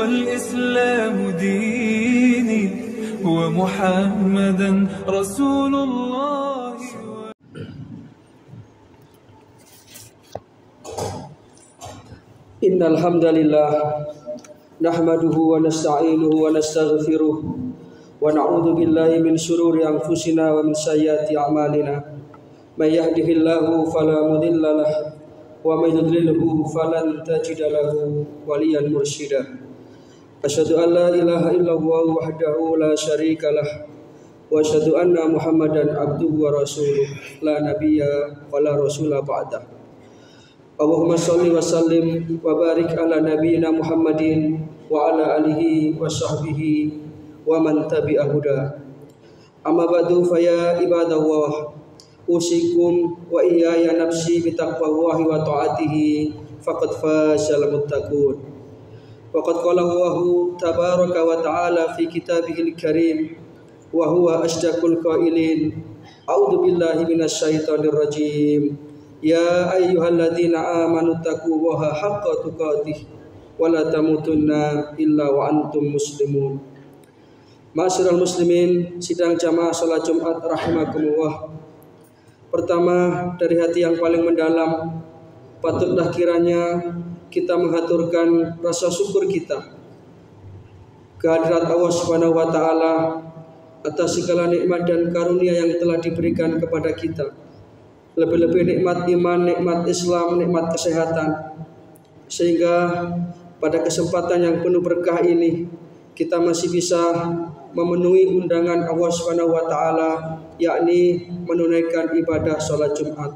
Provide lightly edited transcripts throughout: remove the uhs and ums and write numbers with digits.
والإسلام ديني ومحمدا رسول الله. إن الحمد لله نحمده ونستعينه ونستغفره ونعوذ بالله من شرور أنفسنا ومن سيئات أعمالنا من يهده الله فلا مضل له ومن يضلله فلن تجد له وليا مرشدا أشهد أن لا إله إلا الله وحده لا شريك له وأشهد أن محمدا عبده ورسوله لا نبي ولا رسول بعده. Allahumma sholli wa sallim wa barik ala nabiyyina Muhammadin wa ala alihi wa sahbihi wa man tabi'ahu huda. Amma ba'du fa ya ibadallah, usikum wa iyaya nafsi bi taqwallahi wa ta'atihi faqad fazal muttaqun. Wa qad qala Allahu tabaraka wa ta'ala fi kitabihil karim wa huwa asdaqul qailin. A'udzu billahi minasy syaithanir rajim. Ya ayyuhalladzina amanu taqullaha haqqa tuqatih wa la tamutunna illa wa antum muslimun. Ma'asyiral muslimin, sidang jamaah salat Jumat rahimakumullah. Pertama, dari hati yang paling mendalam, patutlah kiranya kita menghaturkan rasa syukur kita kehadirat Allah Subhanahu wa taala atas segala nikmat dan karunia yang telah diberikan kepada kita. Lebih-lebih nikmat iman, nikmat Islam, nikmat kesehatan. Sehingga pada kesempatan yang penuh berkah ini kita masih bisa memenuhi undangan Allah Subhanahu wa taala, yakni menunaikan ibadah salat Jumat.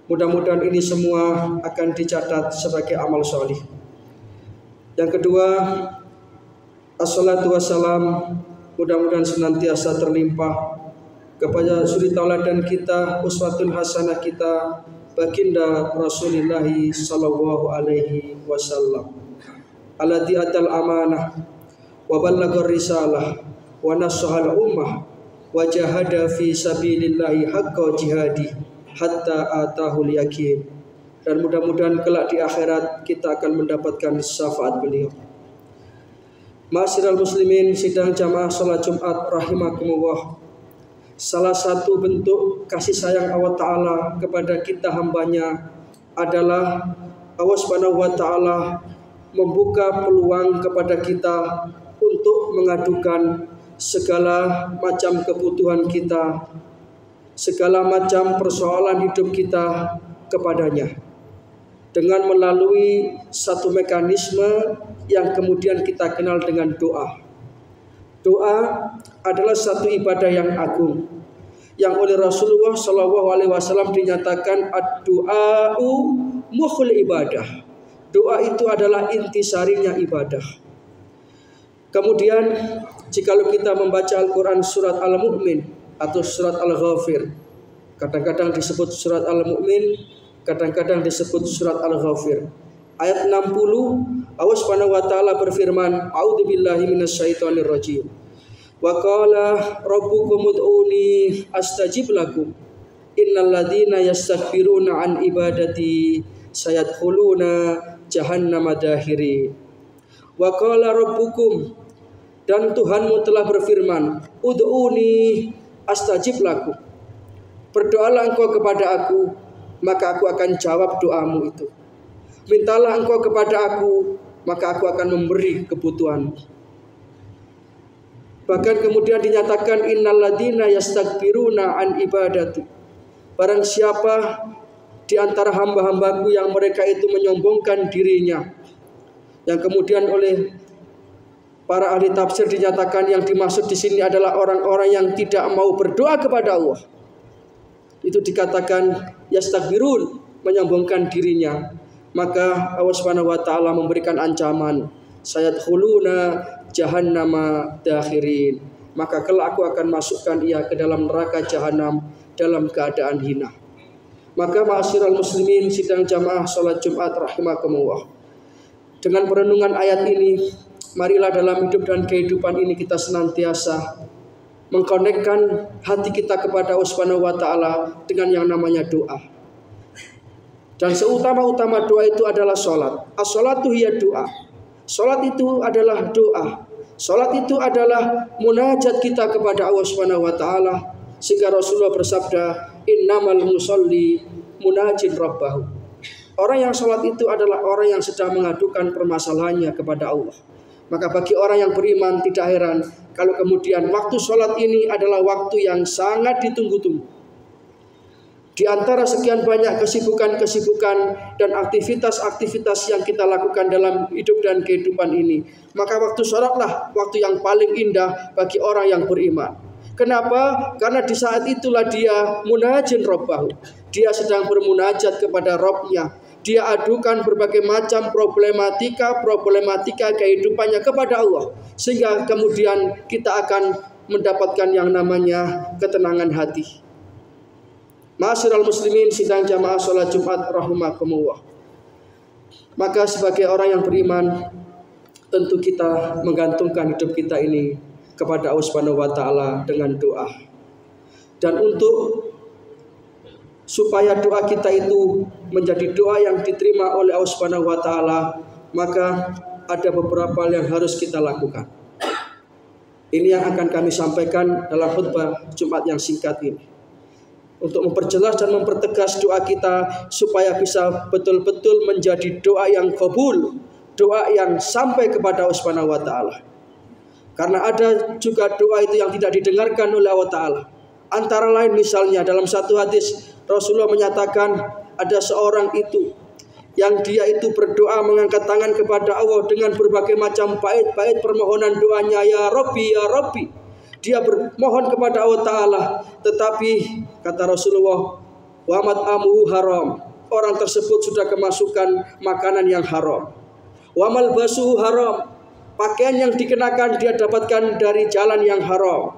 Mudah-mudahan ini semua akan dicatat sebagai amal solih. Yang kedua, assalatu wassalam, mudah-mudahan senantiasa terlimpah kepada suri tauladan kita, uswatun hasanah kita, baginda Rasulullah sallallahu alaihi wasallam. Alladzi atal amanah wa ballagar risalah wa nasahal ummah wa jahada fi sabilillahi haqqa jihadi hatta atahul yakin. Dan mudah-mudahan kelak di akhirat kita akan mendapatkan syafaat beliau. Ma'asyiral muslimin, sidang jamaah salat Jumat rahimakumullah. Salah satu bentuk kasih sayang Allah Ta'ala kepada kita hambanya adalah Allah Subhanahu wa Ta'ala membuka peluang kepada kita untuk mengadukan segala macam kebutuhan kita, segala macam persoalan hidup kita kepadanya, dengan melalui satu mekanisme yang kemudian kita kenal dengan doa. Doa adalah satu ibadah yang agung, yang oleh Rasulullah SAW dinyatakan ad-du'a'u mukhul ibadah. Doa itu adalah intisarinya ibadah. Kemudian jikalau kita membaca Al-Quran surat Al-Mu'min atau surat Al-Ghafir, kadang-kadang disebut surat Al-Mu'min, kadang-kadang disebut surat Al-Ghafir. Ayat 60, Allah Subhanahu wa taala berfirman, a'udzubillahi minasyaitonir rajim. Wa qala rabbukum ud'uni astajib lakum innal ladzina yastakbiruna an ibadati sayadkhuluna jahannama dahirin. Wa qala rabbukum, dan Tuhanmu telah berfirman, ud'uni astajib lakum, berdoalah engkau kepada aku, maka aku akan jawab doamu itu. Mintalah engkau kepada aku, maka aku akan memberi kebutuhanmu. Bahkan kemudian dinyatakan innal ladzina yastakbiruna an ibadati, barang siapa di antara hamba-hambaku yang mereka itu menyombongkan dirinya, yang kemudian oleh para ahli tafsir dinyatakan yang dimaksud di sini adalah orang-orang yang tidak mau berdoa kepada Allah. Itu dikatakan yastakbirun, menyombongkan dirinya. Maka Allah Subhanahu wa taala memberikan ancaman, sayadkhuluna jahannama dakhirin, maka kelak aku akan masukkan ia ke dalam neraka jahanam dalam keadaan hina. Maka ma'asyiral muslimin, sidang jamaah salat Jumat rahimakumullah, dengan perenungan ayat ini, marilah dalam hidup dan kehidupan ini kita senantiasa mengkonekkan hati kita kepada Allah Subhanahu wa taala dengan yang namanya doa. Dan seutama-utama doa itu adalah sholat. As-sholatu hiya doa. Salat itu adalah doa. Salat itu adalah munajat kita kepada Allah Subhanahu wa taala. Sehingga Rasulullah bersabda, "Innamal musolli munajin rabbahu." Orang yang salat itu adalah orang yang sedang mengadukan permasalahannya kepada Allah. Maka bagi orang yang beriman tidak heran kalau kemudian waktu salat ini adalah waktu yang sangat ditunggu-tunggu. Di antara sekian banyak kesibukan-kesibukan dan aktivitas-aktivitas yang kita lakukan dalam hidup dan kehidupan ini, maka waktu sholatlah waktu yang paling indah bagi orang yang beriman. Kenapa? Karena di saat itulah dia munajin Rabbahu. Dia sedang bermunajat kepada Rabbnya. Dia adukan berbagai macam problematika kehidupannya kepada Allah. Sehingga kemudian kita akan mendapatkan yang namanya ketenangan hati. Ma'asyiral muslimin sidang jamaah sholat Jumat rahimakumullah. Maka sebagai orang yang beriman, tentu kita menggantungkan hidup kita ini kepada Allah Subhanahu wa taala dengan doa. Dan untuk supaya doa kita itu menjadi doa yang diterima oleh Allah Subhanahu wa taala, maka ada beberapa hal yang harus kita lakukan. Ini yang akan kami sampaikan dalam khutbah Jumat yang singkat ini. Untuk memperjelas dan mempertegas doa kita supaya bisa betul-betul menjadi doa yang kabul, doa yang sampai kepada Allah Subhanahu wa taala. Karena ada juga doa itu yang tidak didengarkan oleh Allah taala. Antara lain misalnya dalam satu hadis Rasulullah menyatakan ada seorang itu yang dia itu berdoa mengangkat tangan kepada Allah dengan berbagai macam bait-bait permohonan doanya, ya Rabbi, ya Rabbi. Dia bermohon kepada Allah Ta'ala, tetapi kata Rasulullah, wa mat'amuhu haram. Orang tersebut sudah kemasukan makanan yang haram. Wa malbasuhu haram. Pakaian yang dikenakan dia dapatkan dari jalan yang haram.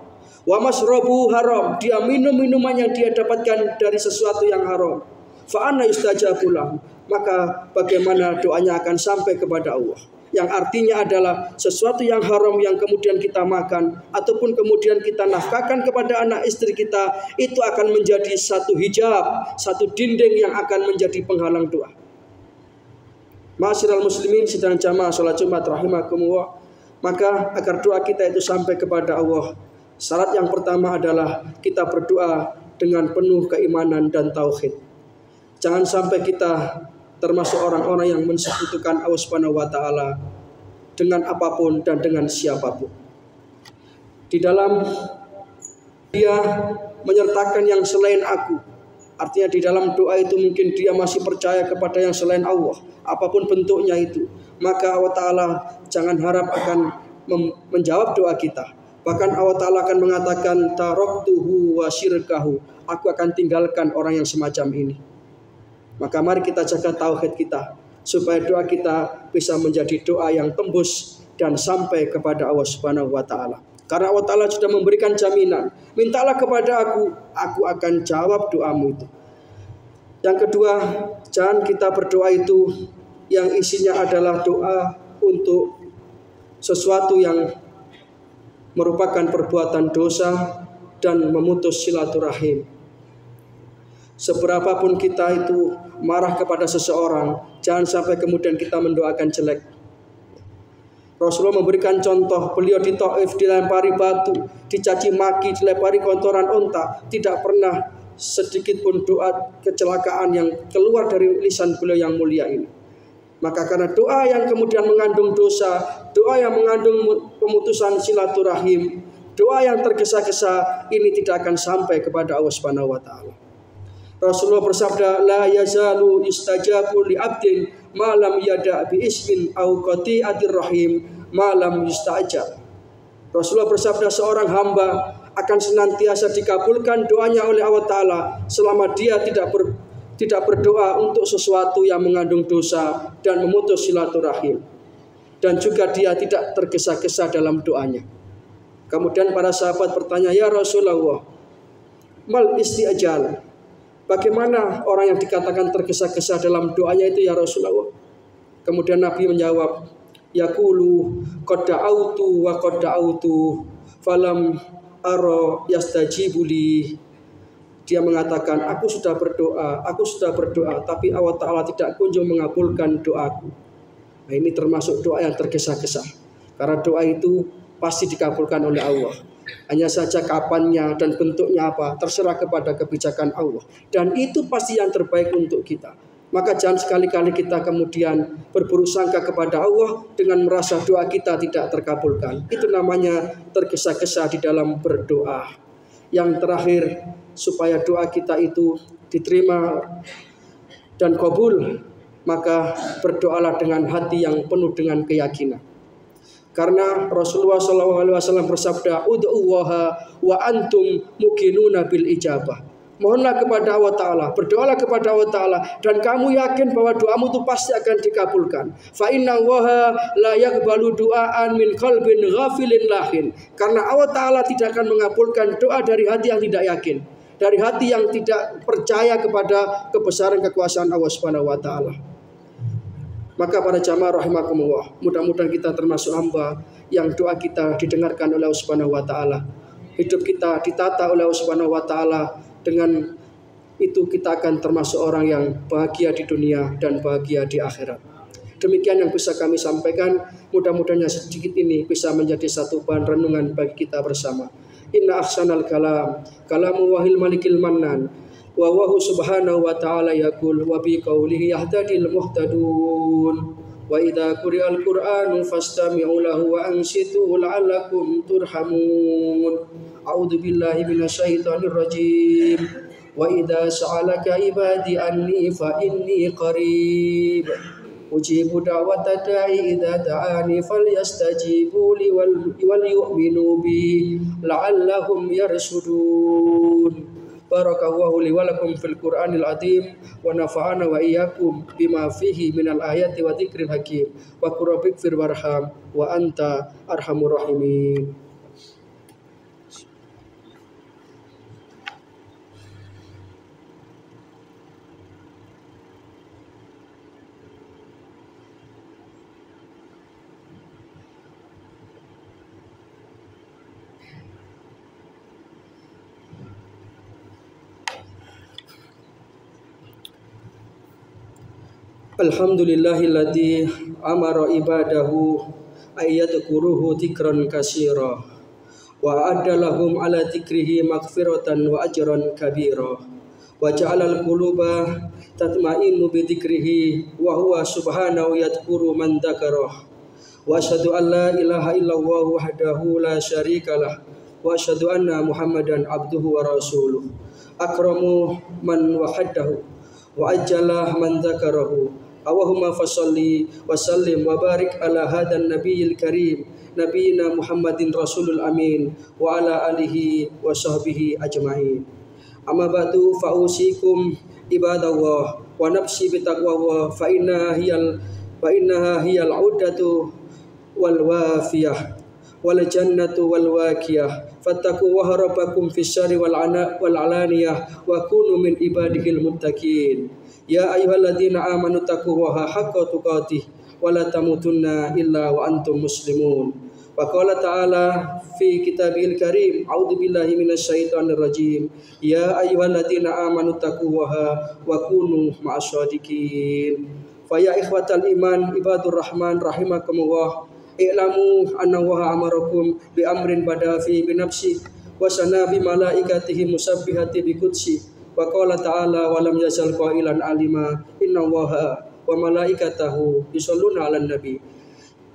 Wa masrobuhu haram. Dia minum-minuman yang dia dapatkan dari sesuatu yang haram. Fa anna yustajabu lahu. Maka bagaimana doanya akan sampai kepada Allah? Yang artinya adalah sesuatu yang haram yang kemudian kita makan ataupun kemudian kita nafkahkan kepada anak istri kita, itu akan menjadi satu hijab, satu dinding yang akan menjadi penghalang doa. Ma'asyiral muslimin sidang jamaah salat Jumat rahimakumullah. Maka agar doa kita itu sampai kepada Allah, syarat yang pertama adalah kita berdoa dengan penuh keimanan dan tauhid. Jangan sampai kita termasuk orang-orang yang mensekutukan Allah Subhanahu wa taala dengan apapun dan dengan siapapun. Di dalam dia menyertakan yang selain aku. Artinya di dalam doa itu mungkin dia masih percaya kepada yang selain Allah, apapun bentuknya itu. Maka Allah taala jangan harap akan menjawab doa kita. Bahkan Allah taala akan mengatakan taraktuhu wa syirkahu. Aku akan tinggalkan orang yang semacam ini. Maka mari kita jaga tauhid kita supaya doa kita bisa menjadi doa yang tembus dan sampai kepada Allah Subhanahu wa taala. Karena Allah taala sudah memberikan jaminan, mintalah kepada aku akan jawab doamu itu. Yang kedua, jangan kita berdoa itu yang isinya adalah doa untuk sesuatu yang merupakan perbuatan dosa dan memutus silaturahim. Seberapapun kita itu marah kepada seseorang, jangan sampai kemudian kita mendoakan jelek. Rasulullah memberikan contoh, beliau di Taif dilempari batu, dicaci maki, dilempari kotoran unta, tidak pernah sedikit pun doa kecelakaan yang keluar dari lisan beliau yang mulia ini. Maka karena doa yang kemudian mengandung dosa, doa yang mengandung pemutusan silaturahim, doa yang tergesa-gesa ini tidak akan sampai kepada Allah Subhanahu wa taala. Rasulullah bersabda, la yazalu yustajabu li abdin ma lam yada bi ismin au qati'atir rahim ma lam yustajab. Rasulullah bersabda, seorang hamba akan senantiasa dikabulkan doanya oleh Allah taala selama dia tidak berdoa untuk sesuatu yang mengandung dosa dan memutus silaturahim, dan juga dia tidak tergesa-gesa dalam doanya. Kemudian para sahabat bertanya, ya Rasulullah, mal isti'jal? Bagaimana orang yang dikatakan tergesa-gesa dalam doanya itu ya Rasulullah? Kemudian Nabi menjawab, yaqulu qad da'autu wa qad da'autu falam ara yastajibuli. Dia mengatakan, aku sudah berdoa, tapi Allah Ta'ala tidak kunjung mengabulkan doaku. Nah, ini termasuk doa yang tergesa-gesa. Karena doa itu pasti dikabulkan oleh Allah. Hanya saja kapannya dan bentuknya apa terserah kepada kebijakan Allah. Dan itu pasti yang terbaik untuk kita. Maka jangan sekali-kali kita kemudian berburuk sangka kepada Allah dengan merasa doa kita tidak terkabulkan. Itu namanya tergesa-gesa di dalam berdoa. Yang terakhir, supaya doa kita itu diterima dan kabul, maka berdoalah dengan hati yang penuh dengan keyakinan. Karena Rasulullah SAW bersabda, "Ud'ullaha wa antum muqinuna bil ijabah." Mohonlah kepada Allah Ta'ala, berdoalah kepada Allah Ta'ala, dan kamu yakin bahwa doamu itu pasti akan dikabulkan. Fa inna Allaha la yaqbalu du'aan min qalbin ghafilin lahin. Karena Allah Ta'ala tidak akan mengabulkan doa dari hati yang tidak yakin, dari hati yang tidak percaya kepada kebesaran kekuasaan Allah Subhanahu wa Ta'ala. Maka para jamaah rahimakumullah, mudah-mudahan kita termasuk hamba yang doa kita didengarkan oleh Allah Subhanahu wa Ta'ala. Hidup kita ditata oleh Allah Subhanahu wa Ta'ala. Dengan itu kita akan termasuk orang yang bahagia di dunia dan bahagia di akhirat. Demikian yang bisa kami sampaikan. Mudah-mudahan yang sedikit ini bisa menjadi satu bahan renungan bagi kita bersama. Inna ahsanal kalam kalamu wahil malikil mannan. Wa wahu subhanahu wa ta'ala yaqul wa bi qawlihi yahtadil muhtadun. Wa idza quri'al qur'anu fastami'u lahu wa ansitu la'allakum turhamun. A'udzu billahi minasyaitonir rajim. Wa idza sa'alaka ibadi anni fa inni qarib. Ujibu da'wata da'i idza da'ani falyastajibu li wal yu'minu bi la'allahum yarshudun. Barakallahu li wa lakum fil Qur'anil azim wa nafa'ana wa iyyakum bima fihi minal ayati wa dzikril hakim wa qurrabbik fir warham wa anta arhamur rahimin. Alhamdulillahilladzi amara ibadahu ayyadkuruhu dzikran katsira wa adalahum ala dzikrihi maghfiratan wa ajran kabira wa ja'alal quluba tatma'innu bi dzikrihi wa huwa subhanahu yadhkuru man dzakarah wa asyhadu an la ilaha illallah wahdahu la syarikalah wa asyhadu anna muhammadan abduhu wa rasuluh akramu man wahadahu wa ajjalah man dzakarahu. Allahumma fasholli wa sallim wa barik ala hadan nabiyil karim nabiyina Muhammadin rasulul amin wa ala alihi wa sahbihi ajma'in. Amma ba'du fa usikum ibadallah wa nafsi bi taqwallah fa innaha hiyal uddatu wal wafiyah wal jannatu wal waqiyah fattaqu wa rabbakum fis syarri wal alaniyah wa kunu min ibadihil muttaqin. Ya ayyuhalladzina amanu taqullaha haqqa tuqatih wa la tamutunna illa wa antum muslimun. Wa qala ta'ala fi kitabil karim, a'udzu billahi minasyaitonir rajim. Ya ayyuhalladzina amanu taqullaha wa kunu ma'asyadiqin. Fa ya ikhwatal iman ibadur rahman rahimakumullah. I'lamu anna Allaha amarakum bi amrin bada fi bi nafsi wa sana bi malaikatihi musabbihati bi qudsi. Wa qala ta'ala wa lam yazal qailan alima inna Allaha wa malaikatahu yusholluna 'alan nabi.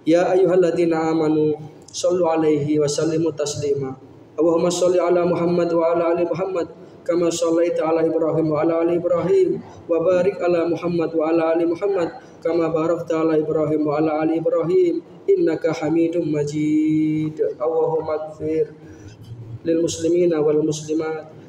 Ya ayyuhalladzina amanu shallu 'alaihi wa sallimu taslima. Allahumma shalli 'ala Muhammad wa 'ala ali Muhammad kama shallaita 'ala Ibrahim wa 'ala ali Ibrahim wa barik 'ala Muhammad wa 'ala ali Muhammad kama barakta 'ala Ibrahim wa 'ala ali Ibrahim innaka Hamidum Majid. Allahumma ighfir lil muslimina wal muslimat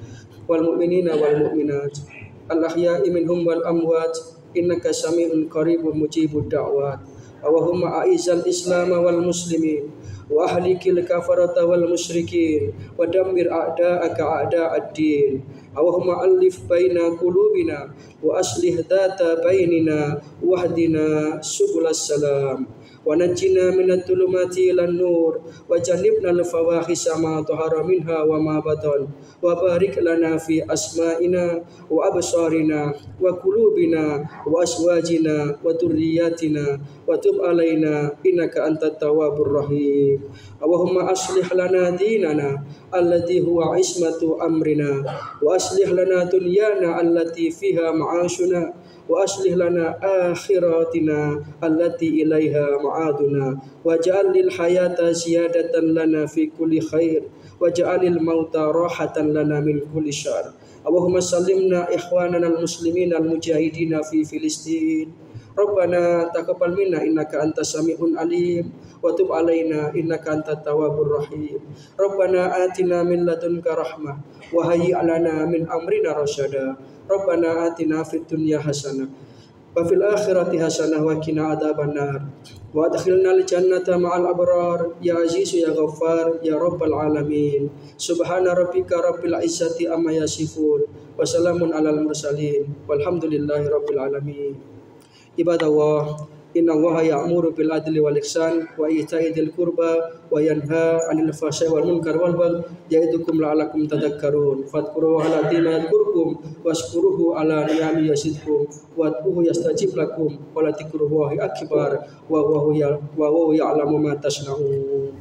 wal mu'minina wal mu'minat al ahya'i minhum wal amwat innaka sami'un qaribun mujibud da'wat. Allahumma a'izal islam wal muslimin wa ahlikil kafarata wal musyrikin wa dammir a'da'aka a'da'ad din. Allahumma alif baina qulubina wa aslih dhata bainina wahdina subulas salam. ونجنا من الظلمات إلى النور وجنبنا الفواحش ما ظهر منها وما بطن وبارك لنا في أسمائنا وأبصارنا وقلوبنا وأزواجنا وذرياتنا وتب علينا إنك أنت التواب الرحيم اللهم أصلح لنا ديننا الذي هو عصمة أمرنا وأصلح لنا دنيانا التي فيها معاشنا وأصلح لنا آخرتنا التي إليها معادنا واجعل الحياة زيادة لنا في كل خير واجعل الموت راحة لنا من كل شر اللهم سلمنا إخواننا المسلمين المجاهدين في فلسطين ربنا تقبل منا إنك أنت السميع العليم وتب علينا إنك أنت التواب الرحيم ربنا آتنا من لدنك رحمة وهيئ لنا من أمرنا رشدا ربنا آتنا في الدنيا حسنة وفي الآخرة حسنة وقنا عذاب النار وادخلنا الجنة مع الأبرار يا عزيز يا غفار يا رب العالمين سبحان ربك رب العزة أما يصفون وسلام على المرسلين والحمد لله رب العالمين عباد الله إن الله يأمر بالعدل والإحسان وإيتاء ذي القربى وينهى عن الفحشاء والمنكر والبغي يعظكم لعلكم تذكرون فاذكروا الله العظيم يذكركم واشكروه على نعمه يزدكم وادعوه يستجيب لكم ولذكر الله أكبر وهو يعلم ما تصنعون